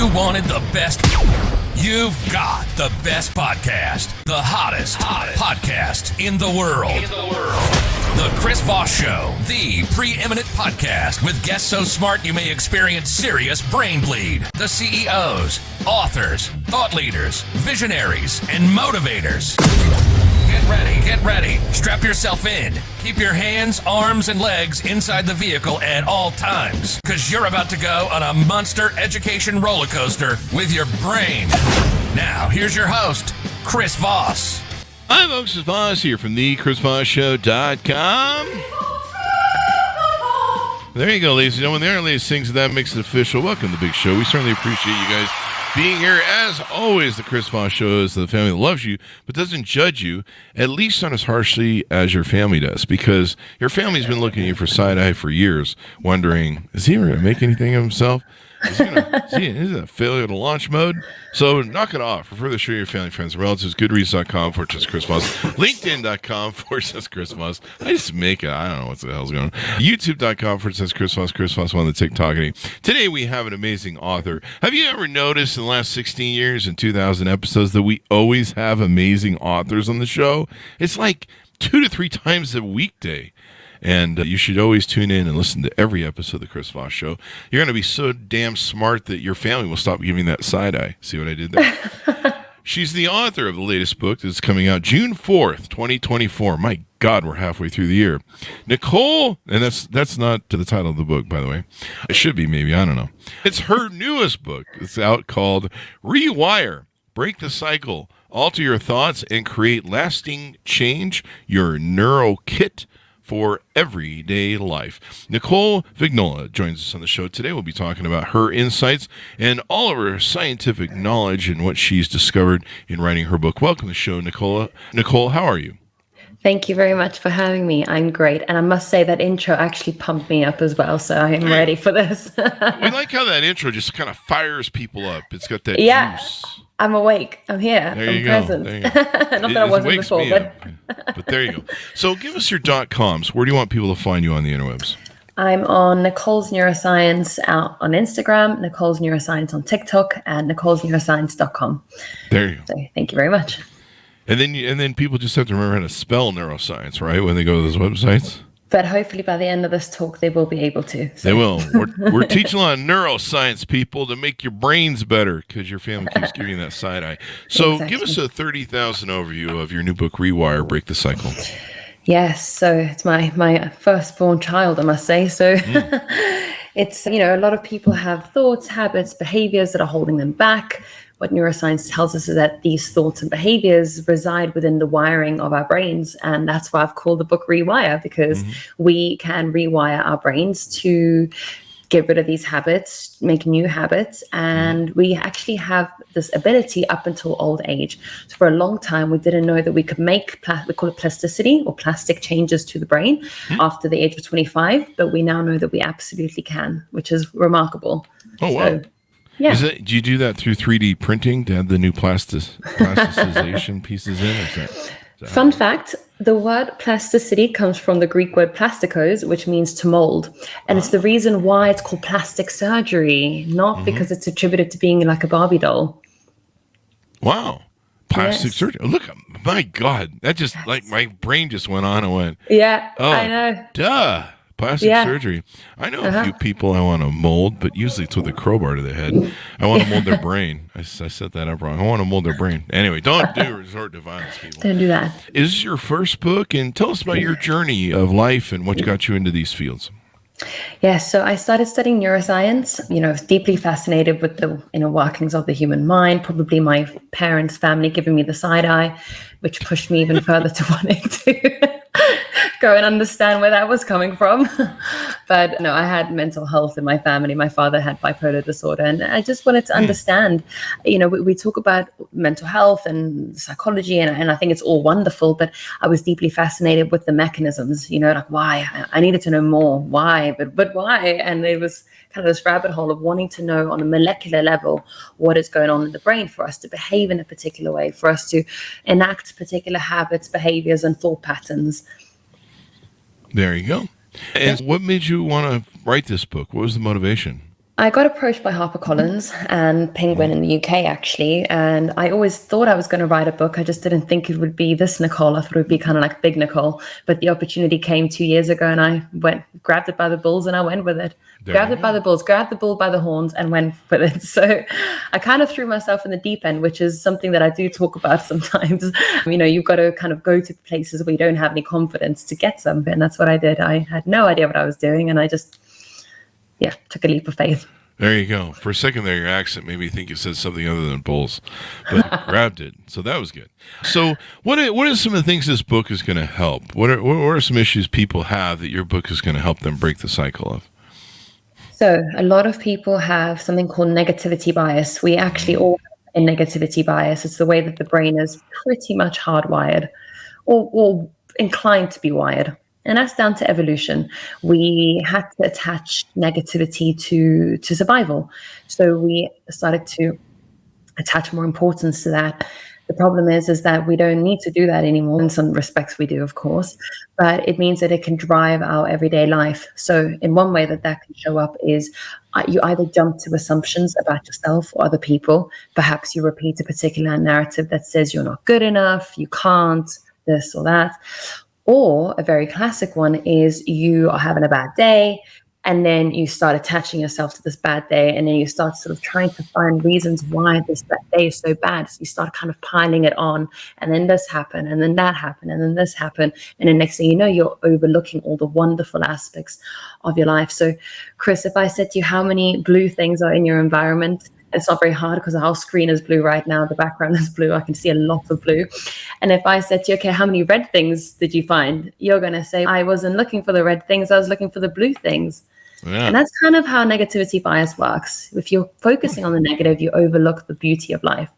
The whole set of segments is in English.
you wanted the best, you've got the best podcast. The hottest podcast in the world. The Chris Voss Show, the preeminent podcast with guests so smart you may experience serious brain bleed. The CEOs, authors, thought leaders, visionaries, and motivators. Get ready. Strap yourself in. Keep your hands, arms, and legs inside the vehicle at all times, because you're about to go on a monster education roller coaster with your brain. Now, here's your host, Chris Voss. Hi, folks. Chris Voss here from the ChrisVossShow.com. There you go, ladies and gentlemen. There, ladies sings that makes it official. Welcome to the big show. We certainly appreciate you guys being here. As always, the Chris Voss Show is the family that loves you but doesn't judge you, at least not as harshly as your family does, because your family's been looking at you for side-eye for years, wondering, is he going to make anything of himself? Is it a failure to launch mode? So knock it off. Refer to show your family, friends, and relatives. Goodreads.com/Chris Voss. LinkedIn.com/Chris Voss. I just make it. I don't know what the hell's going on. YouTube.com/Chris Voss. Chris Voss on the TikTok. Today we have an amazing author. Have you ever noticed in the last 16 years and 2,000 episodes that we always have amazing authors on the show? It's like 2 to 3 times a weekday. And you should always tune in and listen to every episode of the Chris Voss Show. You're going to be so damn smart that your family will stop giving that side eye. See what I did there? She's the author of the latest book that's coming out June 4th, 2024. My God, we're halfway through the year. Nicole, and that's not to the title of the book, by the way. It should be, maybe. I don't know. It's her newest book. It's out called Rewire. Break the cycle. Alter your thoughts and create lasting change. Your neuro kit for everyday life. Nicole Vignola joins us on the show today. We'll be talking about her insights and all of her scientific knowledge and what she's discovered in writing her book. Welcome to the show, Nicole. Nicole, how are you? Thank you very much for having me. I'm great. And I must say that intro actually pumped me up as well, so I am ready for this. We like how that intro just kind of fires people up. It's got that juice. I'm awake. I'm here. There I'm you present. Go. There you go. Not that I wasn't before, but there you go. So give us your .coms. Where do you want people to find you on the interwebs? I'm on Nicole's Neuroscience out on Instagram, Nicole's Neuroscience on TikTok, and nicolesneuroscience.com. There you go. So thank you very much. And then people just have to remember how to spell neuroscience, right, when they go to those websites? But hopefully by the end of this talk, they will be able to. So. They will. We're teaching a lot of neuroscience, people, to make your brains better because your family keeps giving you that side eye. So Give us a 30,000 overview of your new book, Rewire, Break the Cycle. Yes. So it's my firstborn child, I must say. So it's, a lot of people have thoughts, habits, behaviors that are holding them back. What neuroscience tells us is that these thoughts and behaviors reside within the wiring of our brains. And that's why I've called the book Rewire, because we can rewire our brains to get rid of these habits, make new habits. And we actually have this ability up until old age. So for a long time, we didn't know that we could make, we call it plasticity or plastic changes to the brain after the age of 25. But we now know that we absolutely can, which is remarkable. Oh, wow. Yeah. Do you do that through 3D printing to add the new plasticization pieces in? Fun fact, the word plasticity comes from the Greek word plastikos, which means to mold. And it's the reason why it's called plastic surgery, not because it's attributed to being like a Barbie doll. Wow. Plastic surgery. Look, my God, that just like my brain just went on and went. Yeah, oh, I know. Duh. Plastic surgery. I know a few people I want to mold, but usually it's with a crowbar to the head. I want to mold their brain. I set that up wrong. I want to mold their brain. Anyway, don't resort to violence, people. Don't do that. Is this your first book? And tell us about your journey of life and what got you into these fields. Yes, so I started studying neuroscience. I was deeply fascinated with the inner workings of the human mind, probably my parents' family giving me the side eye, which pushed me even further to wanting to go and understand where that was coming from. But no, I had mental health in my family. My father had bipolar disorder, and I just wanted to understand, we talk about mental health and psychology, and I think it's all wonderful, but I was deeply fascinated with the mechanisms, like why. I needed to know more. Why? But why? And it was kind of this rabbit hole of wanting to know on a molecular level what is going on in the brain for us to behave in a particular way, for us to enact particular habits, behaviors, and thought patterns. There you go. And what made you want to write this book? What was the motivation? I got approached by HarperCollins and Penguin in the UK, actually. And I always thought I was going to write a book. I just didn't think it would be this Nicole. I thought it would be kind of like Big Nicole. But the opportunity came 2 years ago and I grabbed it by the balls and I went with it. Grabbed it by the balls, grabbed the bull by the horns and went with it. So I kind of threw myself in the deep end, which is something that I do talk about sometimes. You've got to kind of go to places where you don't have any confidence to get something. And that's what I did. I had no idea what I was doing and I just took a leap of faith. There you go. For a second there, your accent made me think you said something other than bulls, but you grabbed it. So that was good. So what are some of the things this book is going to help? What are some issues people have that your book is going to help them break the cycle of? So a lot of people have something called negativity bias. We actually all have a negativity bias. It's the way that the brain is pretty much hardwired or inclined to be wired. And that's down to evolution. We had to attach negativity to survival. So we started to attach more importance to that. The problem is that we don't need to do that anymore. In some respects we do, of course, but it means that it can drive our everyday life. So in one way that can show up is you either jump to assumptions about yourself or other people. Perhaps you repeat a particular narrative that says you're not good enough, you can't, this or that. Or a very classic one is you are having a bad day and then you start attaching yourself to this bad day and then you start sort of trying to find reasons why this bad day is so bad. So you start kind of piling it on and then this happened and then that happened and then this happened. And then next thing you know, you're overlooking all the wonderful aspects of your life. So Chris, if I said to you how many blue things are in your environment, it's not very hard because our screen is blue right now. The background is blue. I can see a lot of blue. And if I said to you, okay, how many red things did you find? You're going to say, I wasn't looking for the red things. I was looking for the blue things. Yeah. And that's kind of how negativity bias works. If you're focusing on the negative, you overlook the beauty of life.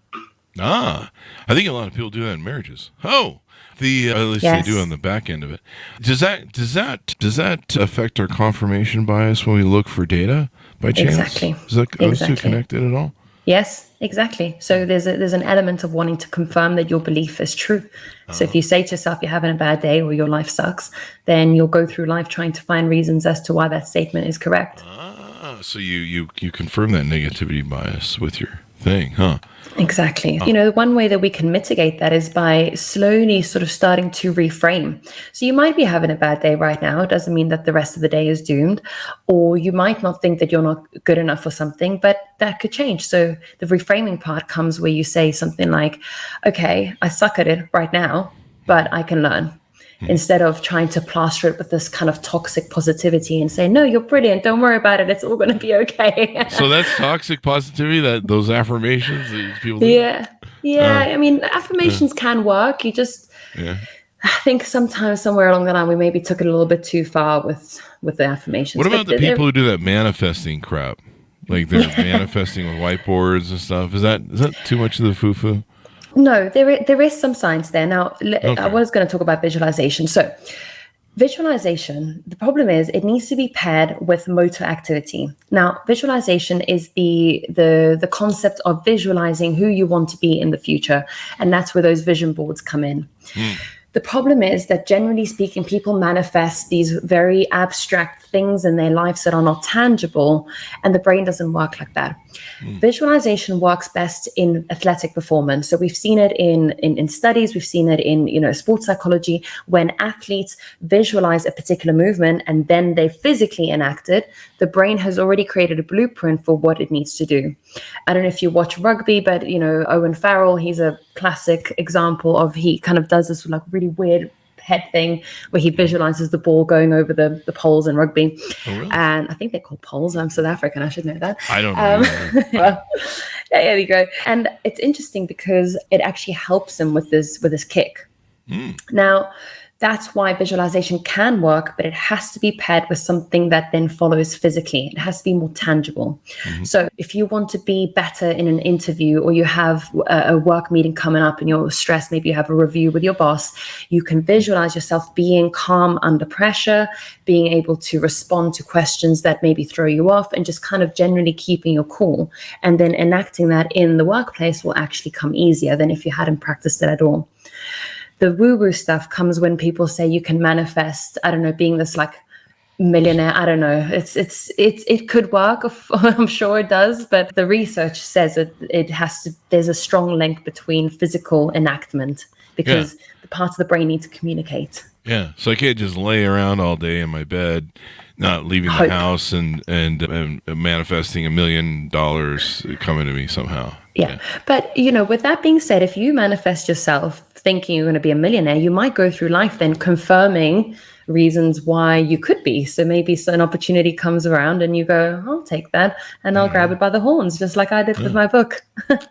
I think a lot of people do that in marriages. At least they do on the back end of it. Does that affect our confirmation bias when we look for data by chance? Exactly. Is that those two connected at all? Yes, exactly. So there's an element of wanting to confirm that your belief is true. So if you say to yourself you're having a bad day or your life sucks, then you'll go through life trying to find reasons as to why that statement is correct. So you confirm that negativity bias with your thing, huh? Exactly. One way that we can mitigate that is by slowly sort of starting to reframe. So you might be having a bad day right now. It doesn't mean that the rest of the day is doomed. Or you might not think that you're not good enough for something, but that could change. So the reframing part comes where you say something like, okay, I suck at it right now, but I can learn. Instead of trying to plaster it with this kind of toxic positivity and say, no, you're brilliant. Don't worry about it. It's all going to be okay. So that's toxic positivity, those affirmations that people do? Yeah. Affirmations can work. You just, I think sometimes somewhere along the line, we maybe took it a little bit too far with the affirmations. What about the people who do that manifesting crap? Like they're manifesting with whiteboards and stuff. Is that too much of the foo-foo? No, there is some science there. Now, I was going to talk about visualization. So visualization, the problem is it needs to be paired with motor activity. Now, visualization is the concept of visualizing who you want to be in the future. And that's where those vision boards come in. The problem is that generally speaking, people manifest these very abstract things in their lives that are not tangible, and the brain doesn't work like that. Visualization works best in athletic performance. So we've seen it in studies, we've seen it in sports psychology. When athletes visualize a particular movement and then they physically enact it, the brain has already created a blueprint for what it needs to do. I don't know if you watch rugby, but Owen Farrell, he's a classic example of, he kind of does this like really weird head thing where he visualizes the ball going over the poles in rugby. Oh, really? And I think they're called poles. I'm South African, I should know that. I don't know. Well, there you go. And it's interesting because it actually helps him with this kick. Now, that's why visualization can work, but it has to be paired with something that then follows physically. It has to be more tangible. So if you want to be better in an interview, or you have a work meeting coming up and you're stressed, maybe you have a review with your boss, you can visualize yourself being calm under pressure, being able to respond to questions that maybe throw you off, and just kind of generally keeping your cool. And then enacting that in the workplace will actually come easier than if you hadn't practiced it at all. The woo-woo stuff comes when people say you can manifest, I don't know, being this like millionaire, I don't know. It could work. I'm sure it does, but the research says that there's a strong link between physical enactment because the parts of the brain need to communicate. Yeah. So I can't just lay around all day in my bed, not leaving the house and manifesting $1 million coming to me somehow. Yeah. But, with that being said, if you manifest yourself thinking you're going to be a millionaire, you might go through life then confirming reasons why you could be. So maybe an opportunity comes around and you go, I'll take that and I'll grab it by the horns, just like I did with my book.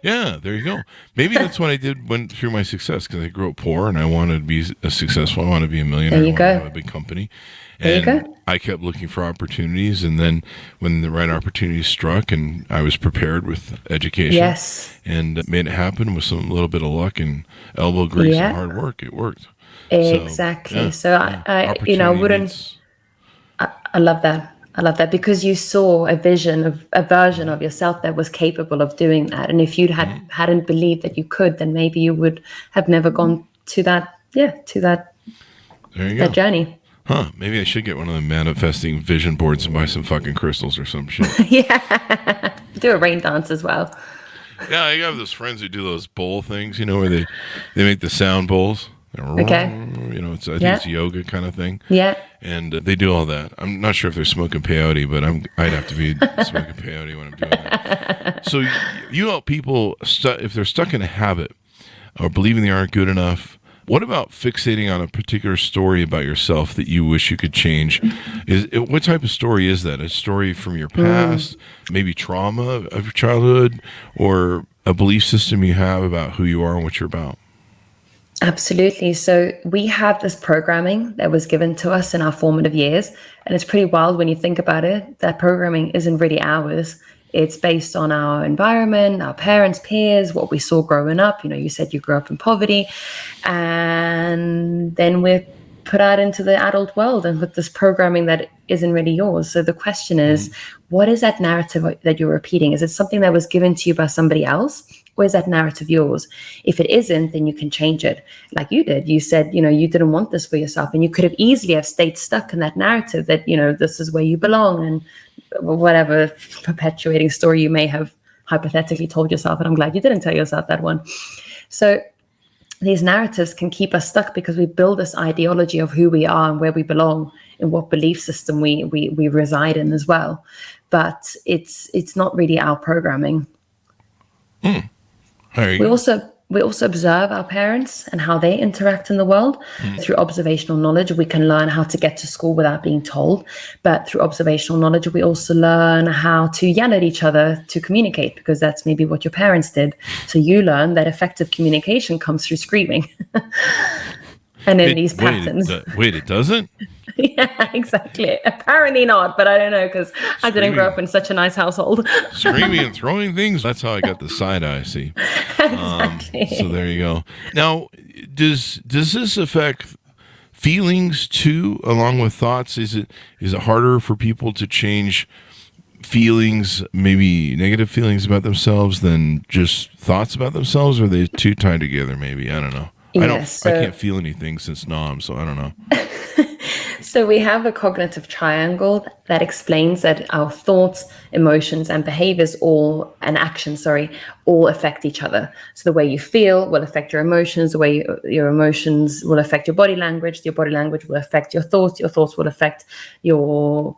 Yeah, there you go. Maybe that's what I did went through my success, because I grew up poor and I wanted to be successful. I wanted to be a millionaire. There you go. I wanted to have a big company. And I kept looking for opportunities, and then when the right opportunities struck, and I was prepared with education, and made it happen with some little bit of luck and elbow grease and hard work, it worked. Exactly. So I love that. I love that, because you saw a version of yourself that was capable of doing that. And if you hadn't believed that you could, then maybe you would have never gone to that journey. Huh, maybe I should get one of the manifesting vision boards and buy some fucking crystals or some shit. Yeah. Do a rain dance as well. Yeah, I have those friends who do those bowl things, where they make the sound bowls. Okay. I think it's yoga kind of thing. Yeah. And they do all that. I'm not sure if they're smoking peyote, but I'd have to be smoking peyote when I'm doing that. So you help people if they're stuck in a habit or believing they aren't good enough. What about fixating on a particular story about yourself that you wish you could change? What type of story is that? A story from your past, maybe trauma of your childhood, or a belief system you have about who you are and what you're about? Absolutely. So we have this programming that was given to us in our formative years, and it's pretty wild when you think about it. That programming isn't really ours. It's based on our environment, our parents, peers, what we saw growing up. You said you grew up in poverty, and then we're put out into the adult world and with this programming that isn't really yours. So the question is, what is that narrative that you're repeating? Is it something that was given to you by somebody else? Or is that narrative yours? If it isn't, then you can change it. Like you did. You said, you didn't want this for yourself, and you could have easily have stayed stuck in that narrative that, this is where you belong, and whatever perpetuating story you may have hypothetically told yourself. And I'm glad you didn't tell yourself that one. So these narratives can keep us stuck because we build this ideology of who we are and where we belong and what belief system we reside in as well. But it's not really our programming. We also observe our parents and how they interact in the world. Through observational knowledge, we can learn how to get to school without being told. But through observational knowledge, we also learn how to yell at each other to communicate, because that's maybe what your parents did. So you learn that effective communication comes through screaming. And then these patterns. Wait, it doesn't? Yeah, exactly. Apparently not, but I don't know, because I didn't grow up in such a nice household. Screaming and throwing things? That's how I got the side eye, see. Exactly. So there you go. Now, does this affect feelings too, along with thoughts? Is it harder for people to change feelings, maybe negative feelings about themselves, than just thoughts about themselves? Or are they too tied together, maybe? I don't know. I can't feel anything since Nam, so I don't know. So we have a cognitive triangle that explains that our thoughts, emotions, and behaviors all affect each other. So the way you feel will affect your emotions, the way your emotions will affect your body language will affect your thoughts will affect your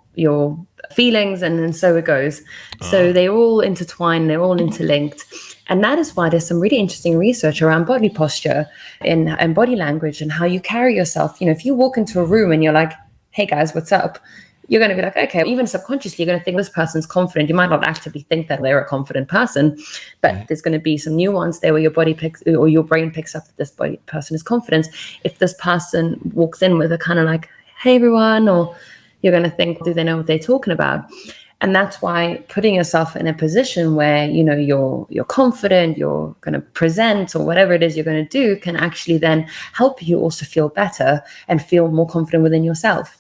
feelings, and so it goes. So they're all intertwined, they're all interlinked. And that is why there's some really interesting research around body posture and body language and how you carry yourself. If you walk into a room and you're like, hey guys, what's up? You're going to be like, okay, even subconsciously, you're going to think this person's confident. You might not actively think that they're a confident person, but there's going to be some nuance there where your body picks, or your brain picks up that this person is confident. If this person walks in with a kind of like, hey everyone, or you're going to think, do they know what they're talking about? And that's why putting yourself in a position where, you're confident, you're going to present, or whatever it is you're going to do, can actually then help you also feel better and feel more confident within yourself.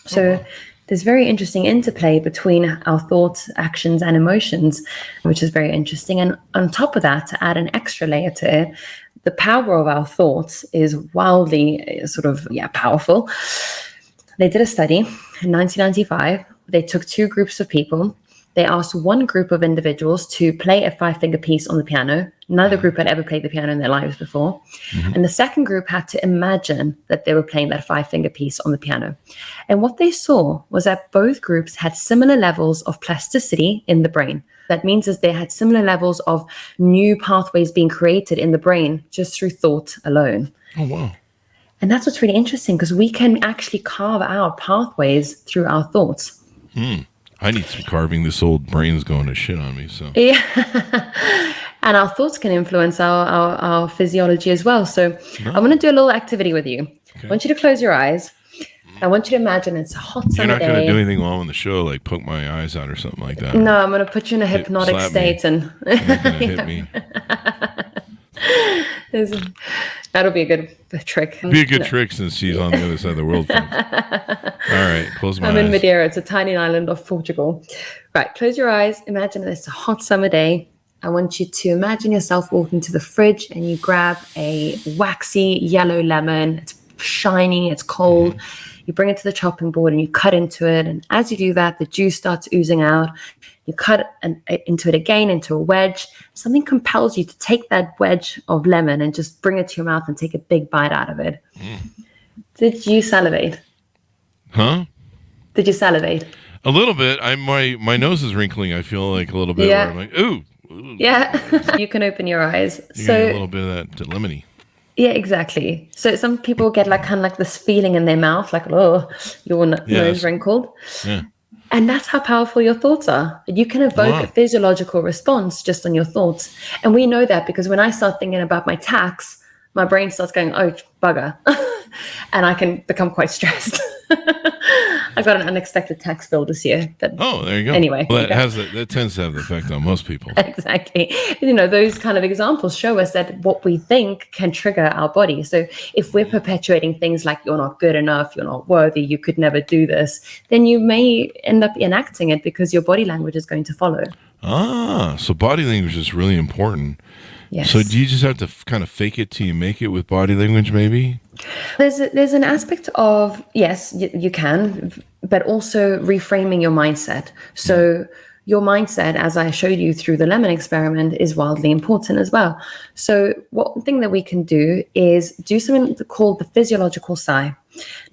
So there's very interesting interplay between our thoughts, actions, and emotions, which is very interesting. And on top of that, to add an extra layer to it, the power of our thoughts is wildly powerful. They did a study in 1995, they took two groups of people. They asked one group of individuals to play a 5-finger piece on the piano. Neither group had ever played the piano in their lives before. And the second group had to imagine that they were playing that 5-finger piece on the piano. And what they saw was that both groups had similar levels of plasticity in the brain. That means that they had similar levels of new pathways being created in the brain just through thought alone. Oh, wow. And that's what's really interesting, because we can actually carve out pathways through our thoughts. I need some carving. This old brain's going to shit on me. So Yeah. And our thoughts can influence our physiology as well. So I want to do a little activity with you. I want you to close your eyes. I want you to imagine it's a hot summer day. You're not going to do anything while I'm on the show, like poke my eyes out or something like that. No, I'm going to put you in a hypnotic state. And You're not going to hit me. That'll be a good trick. Be a good trick since she's on the other side of the world. All right, close my eyes. I'm in Madeira. It's a tiny island of Portugal. Right, close your eyes. Imagine it's a hot summer day. I want you to imagine yourself walking to the fridge and you grab a waxy yellow lemon. It's shiny, it's cold. You bring it to the chopping board and you cut into it. And as you do that, the juice starts oozing out. You cut into it again, into a wedge. Something compels you to take that wedge of lemon and just bring it to your mouth and take a big bite out of it. Did you salivate? Huh? Did you salivate? A little bit. My nose is wrinkling. I feel like a little bit where I'm like, ooh. Yeah. You can open your eyes. You get a little bit of that lemony. Yeah, exactly. So some people get like kind of like this feeling in their mouth, like, oh, your nose wrinkled. Yeah. And that's how powerful your thoughts are. You can evoke a physiological response just on your thoughts. And we know that because when I start thinking about my tax, my brain starts going, oh, bugger. And I can become quite stressed. I got an unexpected tax bill this year. But there you go. Anyway. Well, that tends to have the effect on most people. Exactly. Those kind of examples show us that what we think can trigger our body. So if we're perpetuating things like you're not good enough, you're not worthy, you could never do this, then you may end up enacting it because your body language is going to follow. So body language is really important. Yes. So do you just have to kind of fake it till you make it with body language, maybe? There's an aspect of, yes, you can, but also reframing your mindset. So your mindset, as I showed you through the lemon experiment, is wildly important as well. So one thing that we can do is do something called the physiological sigh.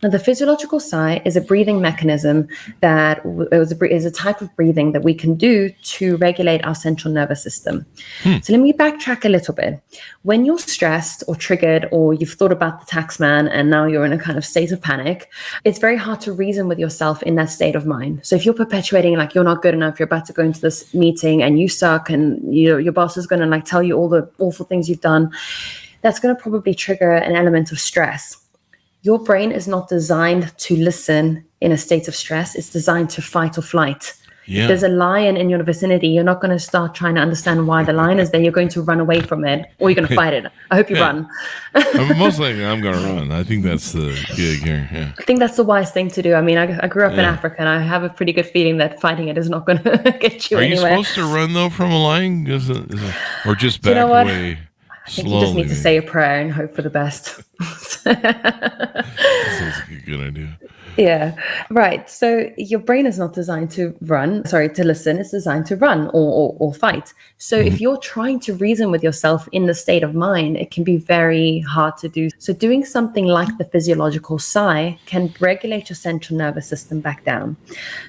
Now, the physiological sigh is a breathing mechanism that is a type of breathing that we can do to regulate our central nervous system. So let me backtrack a little bit. When you're stressed or triggered, or you've thought about the tax man and now you're in a kind of state of panic, it's very hard to reason with yourself in that state of mind. So if you're perpetuating like you're not good enough, you're about to go into this meeting and you suck, and your boss is going to like tell you all the awful things you've done, that's going to probably trigger an element of stress. Your brain is not designed to listen in a state of stress. It's designed to fight or flight. Yeah. If there's a lion in your vicinity, you're not going to start trying to understand why the lion is there. You're going to run away from it, or you're going to fight it. I hope you run. Most likely I'm going to run. I think that's the gig here. Yeah. I think that's the wise thing to do. I mean, I grew up in Africa, and I have a pretty good feeling that fighting it is not going to get you anywhere. Are you supposed to run, though, from a lion? Or just back away? I think you just need to say a prayer and hope for the best. That sounds like a good idea. Yeah, right. So your brain is not designed to listen. It's designed to run or fight. So if you're trying to reason with yourself in the state of mind, it can be very hard to do. So doing something like the physiological sigh can regulate your central nervous system back down.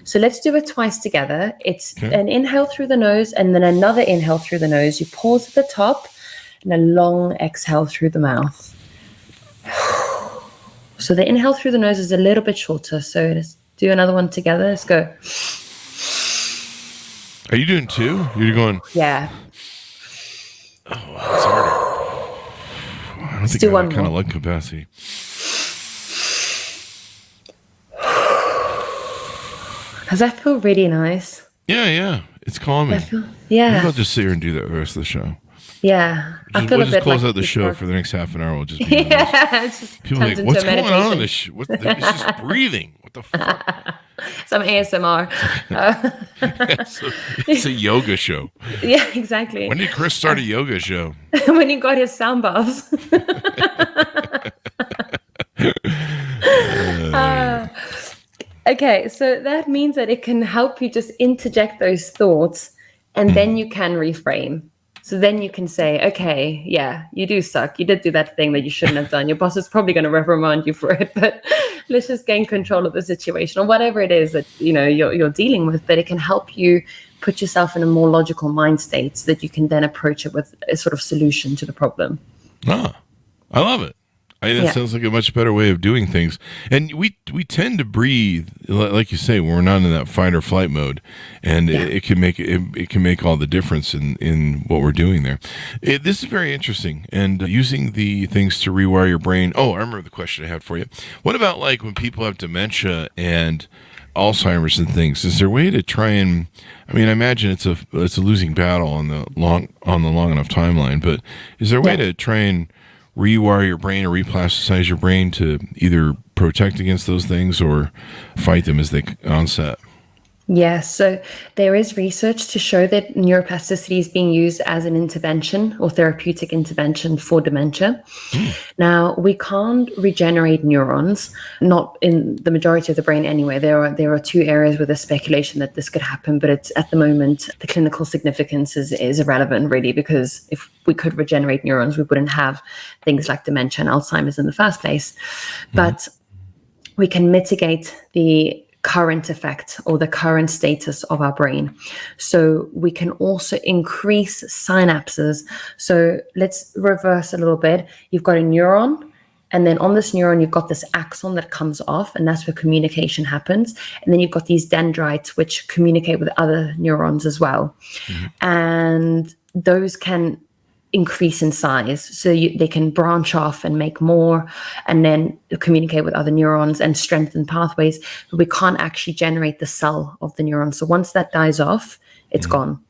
So let's do it twice together. It's an inhale through the nose and then another inhale through the nose. You pause at the top and a long exhale through the mouth. So the inhale through the nose is a little bit shorter. So let's do another one together. Let's go. Are you doing two? You're going? Yeah. Oh, that's harder. I don't think I have that kind of lung capacity. Does that feel really nice? Yeah. It's calming. Yeah. Maybe I'll just sit here and do that the rest of the show. Yeah. We'll just close out the show for the next half an hour. We'll just be people are like, what's going on in this? It's just breathing. What the fuck? Some ASMR. It's a yoga show. Yeah, exactly. When did Chris start a yoga show? When he got his sound baths. Okay, so that means that it can help you just interject those thoughts, and then you can reframe. So then you can say, okay, yeah, you do suck. You did do that thing that you shouldn't have done. Your boss is probably going to reprimand you for it, but let's just gain control of the situation, or whatever it is that you're dealing with. But it can help you put yourself in a more logical mind state so that you can then approach it with a sort of solution to the problem. Ah, I love it. That sounds like a much better way of doing things. And we tend to breathe, like you say, when we're not in that fight or flight mode, and it can make all the difference in what we're doing there. This is very interesting, and using the things to rewire your brain. Oh, I remember the question I had for you. What about like when people have dementia and Alzheimer's and things? Is there a way to try and? I mean, I imagine it's a losing battle on the long enough timeline, but is there a way to try and rewire your brain or replasticize your brain to either protect against those things or fight them as they onset? Yes, so there is research to show that neuroplasticity is being used as an intervention or therapeutic intervention for dementia. Now, we can't regenerate neurons, not in the majority of the brain anyway. There are two areas where there's speculation that this could happen, but it's at the moment, the clinical significance is irrelevant really, because if we could regenerate neurons, we wouldn't have things like dementia and Alzheimer's in the first place. But we can mitigate the current effect or the current status of our brain. So we can also increase synapses. So let's reverse a little bit. You've got a neuron, and then on this neuron, you've got this axon that comes off, and that's where communication happens. And then you've got these dendrites, which communicate with other neurons as well. And those can increase in size, so they can branch off and make more, and then communicate with other neurons and strengthen pathways, but we can't actually generate the cell of the neuron. So once that dies off, it's gone.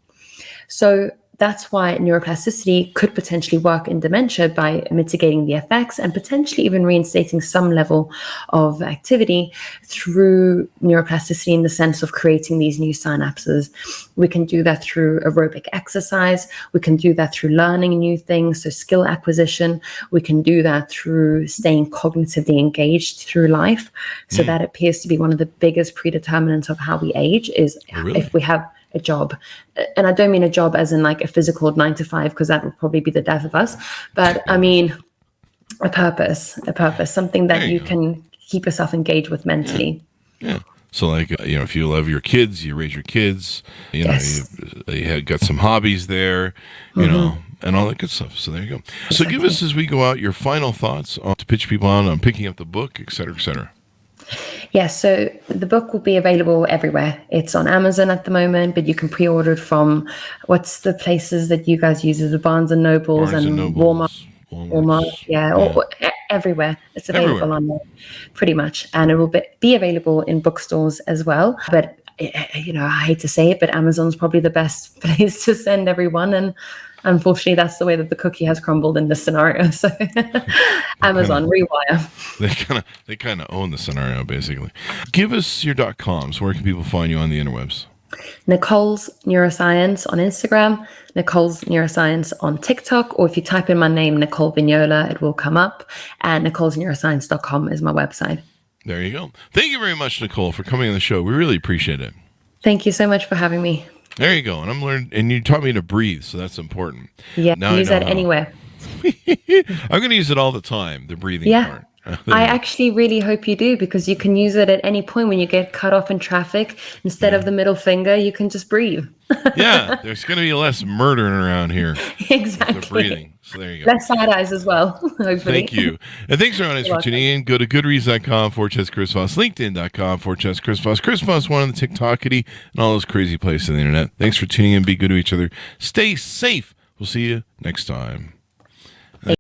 So that's why neuroplasticity could potentially work in dementia by mitigating the effects and potentially even reinstating some level of activity through neuroplasticity in the sense of creating these new synapses. We can do that through aerobic exercise. We can do that through learning new things, so skill acquisition. We can do that through staying cognitively engaged through life. So that appears to be one of the biggest predeterminants of how we age is if we have a job. And I don't mean a job as in like a physical 9 to 5, because that would probably be the death of us. But I mean a purpose, something that you can keep yourself engaged with mentally. Yeah. So like, if you love your kids, you raise your kids, you have got some hobbies there, you know, and all that good stuff. So there you go. So give us, as we go out, your final thoughts to pitch people on picking up the book, et cetera, et cetera. Yes, so the book will be available everywhere. It's on Amazon at the moment, but you can pre-order it from, what's the places that you guys use? The Barnes and Nobles and Walmart, or everywhere. It's available on there, pretty much. And it will be available in bookstores as well. But, I hate to say it, but Amazon's probably the best place to send everyone. And unfortunately, that's the way that the cookie has crumbled in this scenario. So Amazon, Rewire. They kind of own the scenario, basically. Give us your .coms. Where can people find you on the interwebs? Nicole's Neuroscience on Instagram, Nicole's Neuroscience on TikTok, or if you type in my name, Nicole Vignola, it will come up. And nicolesneuroscience.com is my website. There you go. Thank you very much, Nicole, for coming on the show. We really appreciate it. Thank you so much for having me. There you go. And you taught me to breathe, so that's important. Yeah, use that anywhere. I'm going to use it all the time, the breathing part. I actually really hope you do, because you can use it at any point when you get cut off in traffic. Instead of the middle finger, you can just breathe. Yeah, there's going to be less murdering around here. Exactly. The breathing. So there you go. Less side eyes as well, hopefully. Thank you. And thanks for tuning in. Go to goodreads.com/Chris Voss, LinkedIn.com/Chris Voss, Chris Voss one on the TikTokity, and all those crazy places on the internet. Thanks for tuning in. Be good to each other. Stay safe. We'll see you next time.